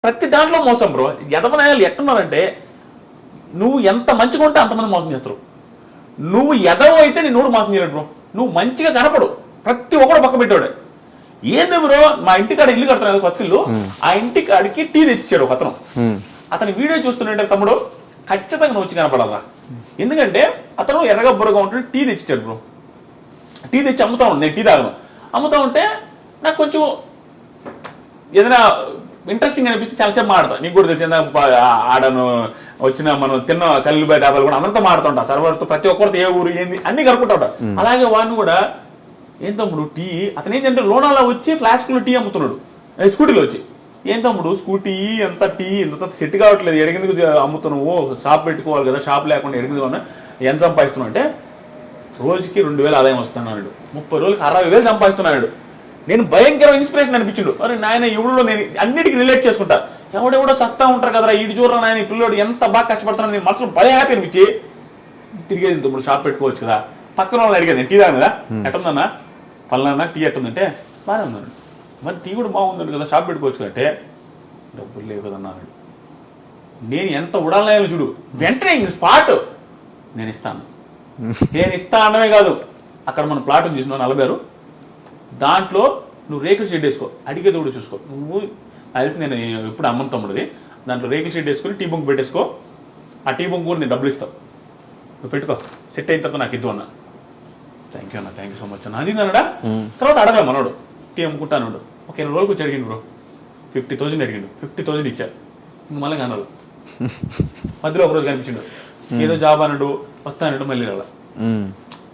ప్రతి దాంట్లో మోసం బ్రో. ఎదవనాయాలు ఎట్టున్నారంటే నువ్వు ఎంత మంచిగా ఉంటే అంతమంది మోసం చేస్తారు. నువ్వు ఎదవ అయితే నీ నోడు మోసం చేయలేడు బ్రో. నువ్వు మంచిగా కనపడు, ప్రతి ఒక్కడు పక్క పెట్టాడు. ఏంది బ్రో, మా ఇంటికాడ ఇల్లు కడుతున్నాడు కొత్త ఇల్లు, ఆ ఇంటికాడికి టీ తెచ్చిచ్చాడు ఒక అతని వీడియో చూస్తుంటే తమ్ముడు ఖచ్చితంగా నువ్వు వచ్చి కనపడాలా. ఎందుకంటే అతను ఎర్రగా బుర్రగా ఉంటుంటే టీ తెచ్చిచ్చాడు బ్రో. టీ తెచ్చి అమ్ముతా ఉండే, నేను టీ తాగను, అమ్ముతా ఉంటే నాకు కొంచెం ఏదైనా ఇంట్రెస్టింగ్ అనిపించి చాలాసేపు మాడతాను. నీకు కూడా తెలిసిందా, ఆడను వచ్చిన మనం తిన్న కళ్ళు బయట డాబాలు కూడా అందరితో మాడుతుంటా, సర్వర్తో ప్రతి ఒక్కరితో ఏ ఊరు ఏంది అన్ని కనుక్కుంటా ఉంటా. అలాగే వాడిని కూడా ఏం తమ్ముడు టీ, అతను ఏంటంటే లోనాలో వచ్చి ఫ్లాస్క్లో టీ అమ్ముతున్నాడు స్కూటీలో వచ్చి. ఏం తమ్ముడు స్కూటీ ఎంత టీ ఎంత సెట్ కావట్లేదు, ఎడిగిందుకు అమ్ముతున్నావు, షాప్ పెట్టుకోవాలి కదా, షాప్ లేకుండా ఎడిగింది ఎంత సంపాదిస్తున్నావు అంటే రోజుకి 2,000 ఆదాయం వస్తున్నాడు, 30 రోజులకి 60,000 సంపాదిస్తున్నాడు. నేను భయంకర ఇన్స్పిరేషన్ అనిపించిండు. అరే నాయన ఎవడో నేను అన్నిటికీ రిలేట్ చేసుకుంటా, ఎవడెవడో సస్తా ఉంటారు కదరా ఈడు చూడరా నాయన ఈ పిల్లోడు ఎంత బాగా కష్టపడుతున్నాను, నేను మనసులో భలే హ్యాపీ అనిపించి తిరిగేది తమ్ముడు షాప్ పెట్టుకోవచ్చు కదా. పక్కన వాళ్ళని అడిగేది టీ తాను కదా, ఎట్టుందన్నా పలానా టీ ఎట్టుందంటే బాగానే ఉందండి, మరి టీ కూడా బాగుందండి కదా షాప్ పెట్టుకోవచ్చు అంటే డబ్బులు లేవు కదా అన్నాడు. నేను ఎంత ఉడాలనాయాలో చూడు, వెంటనే ఇంక స్పాట్ నేను ఇస్తాను, నేను ఇస్తా అనమే కాదు, అక్కడ మన ప్లాట్ చూసినావు 40 దాంట్లో నువ్వు రేకుల షెడ్ వేసుకో, అడిగేది కూడా చూసుకో, నువ్వు కలిసి నేను ఎప్పుడు అమ్మను తమ్ముడిది, దాంట్లో రేకుల షెడ్ వేసుకొని టీ బొంకు పెట్టేసుకో, ఆ టీ బొంకు కూడా నేను డబ్బులు ఇస్తావు, నువ్వు పెట్టుకో, సెట్ అయిన తర్వాత నాకు ఇద్దు అన్నా. థ్యాంక్ యూ అన్న, థ్యాంక్ యూ సో మచ్ అన్న. అది అన్నాడా. తర్వాత అడగలే మనోడు, టీ అమ్ముకుంటాను ఒక 20 రోజులకు వచ్చి అడిగిండు బ్రో, 50,000 అడిగిండు, 50,000 ఇచ్చారు. ఇంక మళ్ళీ కనాలి, మధ్యలో ఒకరోజు కనిపించిండు, ఏదో జాబ్ అన్నాడు, వస్తానంటూ మళ్ళీ రాలా.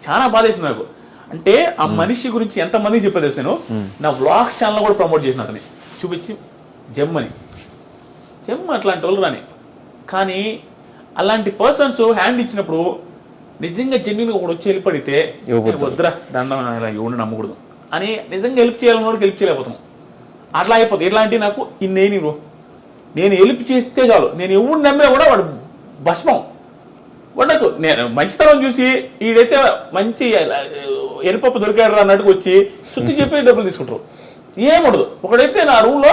చాలా బాధ వేసింది నాకు. అంటే ఆ మనిషి గురించి ఎంతమందికి చెప్పేది నేను నా వ్లాగ్ ఛానల్ కూడా ప్రమోట్ చేసిన అతని చూపించి జమ్ అట్లాంటి వాళ్ళు రాని. కానీ అలాంటి పర్సన్స్ హ్యాండ్ ఇచ్చినప్పుడు నిజంగా జెన్యున్గా ఒకటి వచ్చి హెల్ప్ అడిగితే వద్దురా దండం ఎవరిని నమ్మకూడదు అని నిజంగా హెల్ప్ చేయాలన్న వాడికి హెల్ప్ చేయలేకపోతున్నాం. అట్లా అయిపోతుంది. ఎట్లాంటి నాకు ఇన్నేని బ్రో, నేను హెల్ప్ చేస్తే చాలు, నేను ఎవరిని నమ్మినా కూడా వాడు భస్మం. వాడకు నేను మంచితనం చూసి వీడైతే మంచి ఎరుపప్పు దొరికాడు అన్నట్టుకు వచ్చి శుద్ధి చెప్పి డబ్బులు తీసుకుంటారు. ఏముండదు. ఒకడైతే నా రూమ్లో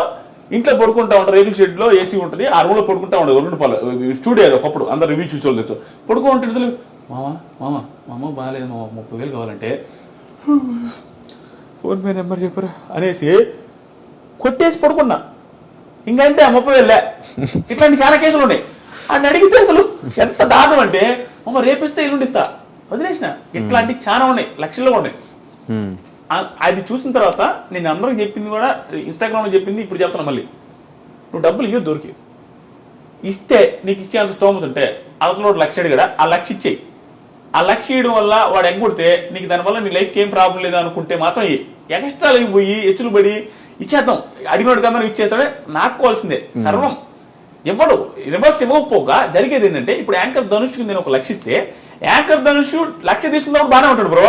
ఇంట్లో పడుకుంటా ఉంటారు, రేకుల షెడ్ లో ఏసీ ఉంటుంది, ఆ రూమ్లో పడుకుంటా ఉండదు, 2 రూపాయలు స్టూడియో ఒకప్పుడు అందరు రివ్యూ చూసే వాళ్ళు తెలుసు. పడుకుంటే మామ బాగాలేదు మామ 30,000 కావాలంటే ఫోన్ పే నెంబర్ చెప్పరా అనేసి కొట్టేసి పడుకున్నా. ఇంకంటే 30,000 ఇట్లాంటి చాలా కేసులు ఉన్నాయి. అని అడిగితే అసలు ఎంత దారుణం అంటే మమ్మ రేపిస్తే ఇల్లుండిస్తా వదిలేసిన. ఇట్లాంటి చాలా ఉన్నాయి, లక్షల్లో ఉన్నాయి. అది చూసిన తర్వాత నేను అందరికి చెప్పింది కూడా ఇన్స్టాగ్రామ్లో చెప్పింది ఇప్పుడు చెప్తాను మళ్ళీ, నువ్వు డబ్బులు ఇవ్వదు దొరికి ఇస్తే నీకు ఇచ్చేంత స్తోమత ఉంటే అవతల 1,00,000 అడిగాడా ఆ 1,00,000 ఇచ్చేయి. ఆ 1,00,000 ఇవ్వడం వల్ల వాడు ఎగ్గొడితే నీకు దానివల్ల నీ లైఫ్కి ఏం ప్రాబ్లం లేదు అనుకుంటే మాత్రం ఎక్స్ట్రా లైఫ్ పోయి ఎచ్చులు పడి ఇచ్చేద్దాం, అడిగినోడు కన్నా ఇచ్చేస్తాడే నాటుకోవాల్సిందే సర్వం. ఎవడు రివర్స్ ఇవ్వకపోగా జరిగేది ఏంటంటే ఇప్పుడు యాంకర్ ధనుష్కి నేను 1,00,000 ఇస్తే యాంకర్ ధనుష్ 1,00,000 తీసుకున్నప్పుడు బాగానే ఉంటాడు బ్రో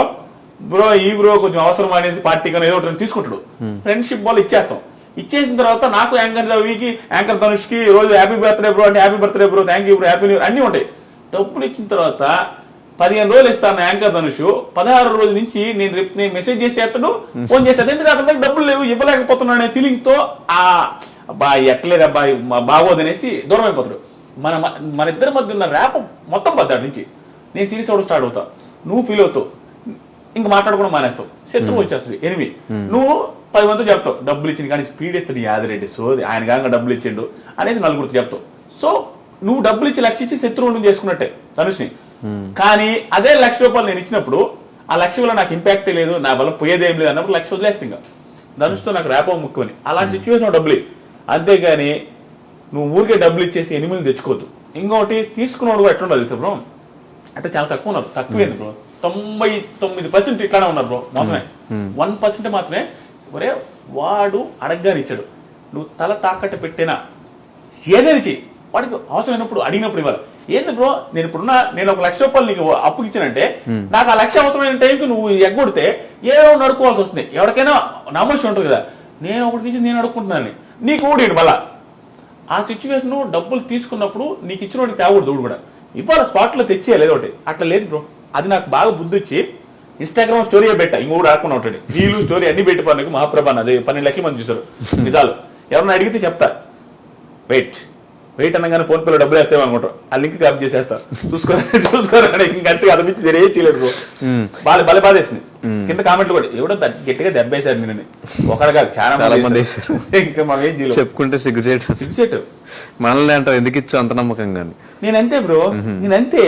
బ్రో కొంచెం అవసరం అనేది పార్టీ కానీ ఏదో ఒకటి తీసుకుంటాడు. ఫ్రెండ్షిప్ వాళ్ళు ఇచ్చేస్తాం. ఇచ్చేసిన తర్వాత నాకు యాంకర్ రవికి యాంకర్ ధనుష్కి రోజు హ్యాపీ బర్త్డే బ్రో అంటే happy birthday bro, thank you bro, happy new అన్నీ ఉంటాయి. డబ్బులు ఇచ్చిన తర్వాత 15 రోజులు ఇస్తాను యాంకర్ ధనుష్, 16 రోజుల నుంచి నేను మెసేజ్ చేస్తే ఎత్తడు, ఫోన్ చేస్తాడు, ఎందుకంటే అతని దగ్గర డబ్బులు లేవు ఇవ్వలేకపోతున్నాడు అనే ఫీలింగ్ తో అబ్బాయి ఎట్లేదు అబ్బాయి బాగోదనేసి దూరం అయిపోతాడు. మన ఇద్దరి మధ్య ఉన్న ర్యాప్ మొత్తం పద్దాటి నుంచి నేను సీరియస్ అవడం స్టార్ట్ అవుతా, నువ్వు ఫీల్ అవుతావు, ఇంక మాట్లాడుకోవడం మానేస్తావు, శత్రువు వచ్చేస్తుంది ఎనిమి. నువ్వు 10 మందితో చెప్తావు డబ్బులు ఇచ్చింది కానీ స్పీడ్ ఇస్తుంది యాదిరెడ్డి సోది ఆయన కాగా డబ్బులు ఇచ్చిండు అనేసి 4గురితో చెప్తావు. సో నువ్వు డబ్బులు ఇచ్చి 1,00,000 ఇచ్చి శత్రువులను చేసుకున్నట్టే ధనుష్ని. కానీ అదే 1,00,000 రూపాయలు నేను ఇచ్చినప్పుడు ఆ 1,00,000 వల్ల నాకు ఇంపాక్టే లేదు, నా వల్ల పోయేదేం లేదు అన్నప్పుడు 1,00,000 వదిలేస్తే ఇంకా ధనుష్తో నాకు ర్యాపో ముఖ్యమని అలాంటి సిచ్యువేషన్ డబ్బులు. అంతేగాని నువ్వు ఊరికే డబ్బులు ఇచ్చేసి ఎనిమిది తెచ్చుకోవద్దు. ఇంకొకటి తీసుకున్నవాడు కూడా ఎట్లుండాలి తెలుసా బ్రో, అంటే చాలా తక్కువ ఉన్నారు, తక్కువేంది బ్రో, 99% ఇట్లానే ఉన్నారు బ్రో, మోసమే. 1% మాత్రమే ఒరే వాడు అడగగానే ఇచ్చాడు, నువ్వు తల తాకట్టు పెట్టినా ఏదైనా చెయ్యి, వాడికి అవసరమైనప్పుడు అడిగినప్పుడు ఇవ్వాలి. ఏంది బ్రో నేను నేను 1,00,000 రూపాయలు నీకు అప్పుకి ఇచ్చానంటే నాకు ఆ 1,00,000 అవసరమైన టైంకి నువ్వు ఎగ్గొడితే ఏదో నడుకోవాల్సి వస్తుంది, ఎవరికైనా నమ్మకం ఉంటుంది కదా, నేను ఒకటి నుంచి నేను అడుక్కుంటున్నాను నీకు ఊడి మళ్ళా. ఆ సిచ్యువేషన్ డబ్బులు తీసుకున్నప్పుడు నీకు ఇచ్చిన వాడికి తేవకూడదు, ఊడు కూడా ఇవాళ స్పాట్లో తెచ్చేయాలి ఏదో ఒకటి. అట్లా లేదు బ్రో, అది నాకు బాగా బుద్ధి వచ్చి ఇన్స్టాగ్రామ్ స్టోరీ పెట్టా, ఇంకోటి ఆడుకుని ఉంటాడు, వీళ్ళు స్టోరీ అన్ని పెట్టి పనులకు మహాప్రభాన్ అది 12 లక్షల మంది చూసారు నిజాలు. ఎవరన్నా అడిగితే చెప్తా, వెయిట్ అనగానే ఫోన్ పేలో డబ్బులు వేస్తాం అనుకుంటాం, ఆ లింక్ కాపీ చేసేస్తా, చూసుకోరా ఇంకంతే, అది మించి వేరే చేయలేదు బ్రో. భలే బాధేసింది. కింద కామెంట్లు కూడా ఎవడో గట్టిగా దెబ్బేశారు నేను, ఒకడు కాదు చాలా మంది ఇంకా మనం ఏం చేయలేదు. చెప్పుకుంటే సిగ్గుచేటు సిగ్గుచేటు మనల్ని అంటారు ఎందుకు ఇచ్చా అంత నమ్మకంగా. నేనంతే బ్రో, నేనంతే.